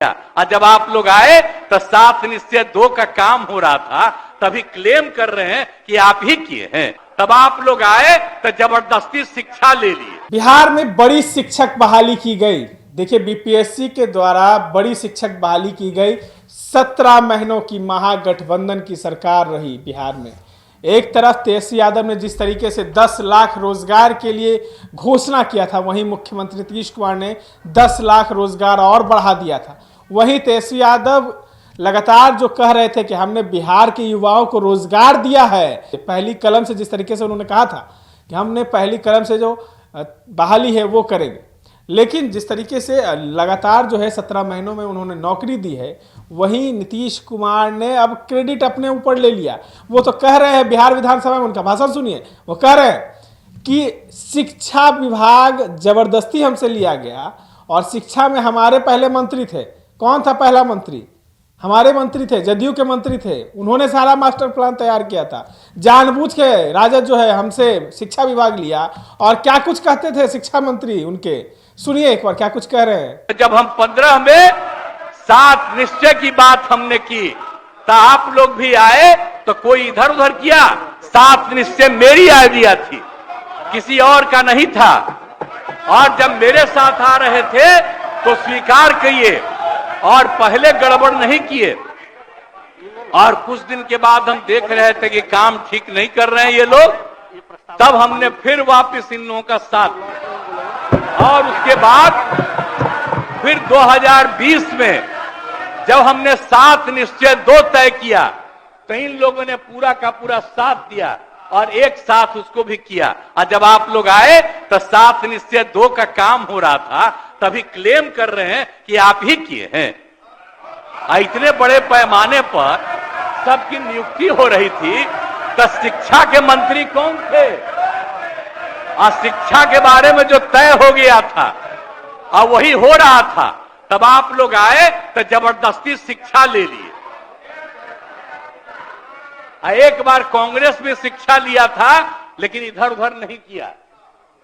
और जब आप लोग आए तो 7 निश्चय 2 का काम हो रहा था, तभी क्लेम कर रहे हैं कि आप ही किए हैं। तब आप लोग आए तो जबरदस्ती शिक्षा ले लिए। बिहार में बड़ी शिक्षक बहाली की गई। देखिए, बीपीएससी के द्वारा बड़ी शिक्षक बहाली की गई। 17 महीनों की महागठबंधन की सरकार रही बिहार में। एक तरफ तेजस्वी यादव ने जिस तरीके से 10 लाख रोजगार के लिए घोषणा किया था, वहीं मुख्यमंत्री नीतीश कुमार ने 10 लाख रोजगार और बढ़ा दिया था। वहीं तेजस्वी यादव लगातार जो कह रहे थे कि हमने बिहार के युवाओं को रोजगार दिया है, पहली कलम से जिस तरीके से उन्होंने कहा था कि हमने पहली कलम से जो बहाली है वो करेंगे, लेकिन जिस तरीके से लगातार जो है 17 महीनों में उन्होंने नौकरी दी है, वहीं नीतीश कुमार ने अब क्रेडिट अपने ऊपर ले लिया। वो तो कह रहे हैं, बिहार विधानसभा में उनका भाषण सुनिए, वो कह रहे हैं कि शिक्षा विभाग जबरदस्ती हमसे लिया गया और शिक्षा में हमारे पहले मंत्री थे। कौन था पहला मंत्री? हमारे मंत्री थे, जदयू के मंत्री थे। उन्होंने सारा मास्टर प्लान तैयार किया था। जानबूझ के राजद जो है हमसे शिक्षा विभाग लिया। और क्या कुछ कहते थे शिक्षा मंत्री उनके, सुनिए एक बार क्या कुछ कह रहे हैं। जब हम 15 में 7 निश्चय की बात हमने की तो आप लोग भी आए तो कोई इधर उधर किया। 7 निश्चय मेरी आइडिया थी, किसी और का नहीं था। और जब मेरे साथ आ रहे थे तो स्वीकार किए और पहले गड़बड़ नहीं किए। और कुछ दिन के बाद हम देख रहे थे कि काम ठीक नहीं कर रहे हैं ये लोग, तब हमने फिर वापस इन लोगों का साथ दिया। और उसके बाद फिर 2020 में जब हमने 7 निश्चय 2 तय किया तो इन लोगों ने पूरा का पूरा साथ दिया और एक साथ उसको भी किया। और जब आप लोग आए तो 7 निश्चय 2 का काम हो रहा था, तभी क्लेम कर रहे हैं कि आप ही किए हैं। इतने बड़े पैमाने पर सबकी नियुक्ति हो रही थी तो शिक्षा के मंत्री कौन थे? और शिक्षा के बारे में जो तय हो गया था और वही हो रहा था, तब आप लोग आए तो जबरदस्ती शिक्षा ले लिए। एक बार कांग्रेस में शिक्षा लिया था लेकिन इधर उधर नहीं किया।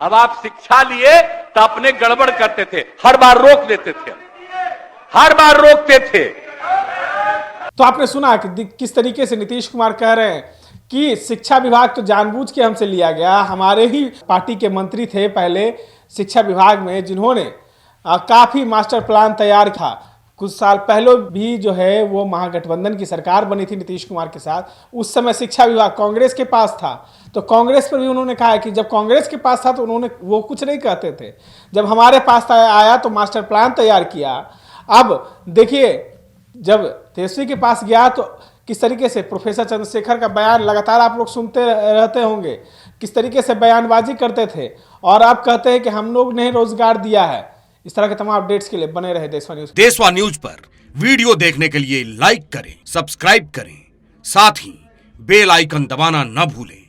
अब आप शिक्षा लिए तो अपने गड़बड़ करते थे, हर बार रोक देते थे, हर बार रोकते थे। तो आपने सुना कि किस तरीके से नीतीश कुमार कह रहे हैं कि शिक्षा विभाग तो जानबूझ के हमसे लिया गया। हमारे ही पार्टी के मंत्री थे पहले शिक्षा विभाग में, जिन्होंने काफी मास्टर प्लान तैयार था। कुछ साल पहले भी जो है वो महागठबंधन की सरकार बनी थी नीतीश कुमार के साथ। उस समय शिक्षा विभाग कांग्रेस के पास था, तो कांग्रेस पर भी उन्होंने कहा है कि जब कांग्रेस के पास था तो उन्होंने वो कुछ नहीं कहते थे, जब हमारे पास आया तो मास्टर प्लान तैयार किया। अब देखिए, जब तेजस्वी के पास गया तो किस तरीके से प्रोफेसर चंद्रशेखर का बयान लगातार आप लोग सुनते रहते होंगे, किस तरीके से बयानबाजी करते थे। और अब कहते हैं कि हम लोग ने रोजगार दिया है। इस तरह के तमाम अपडेट्स के लिए बने रहे देशवा न्यूज। देशवा न्यूज पर वीडियो देखने के लिए लाइक करें, सब्सक्राइब करें, साथ ही बेल आइकन दबाना न भूलें।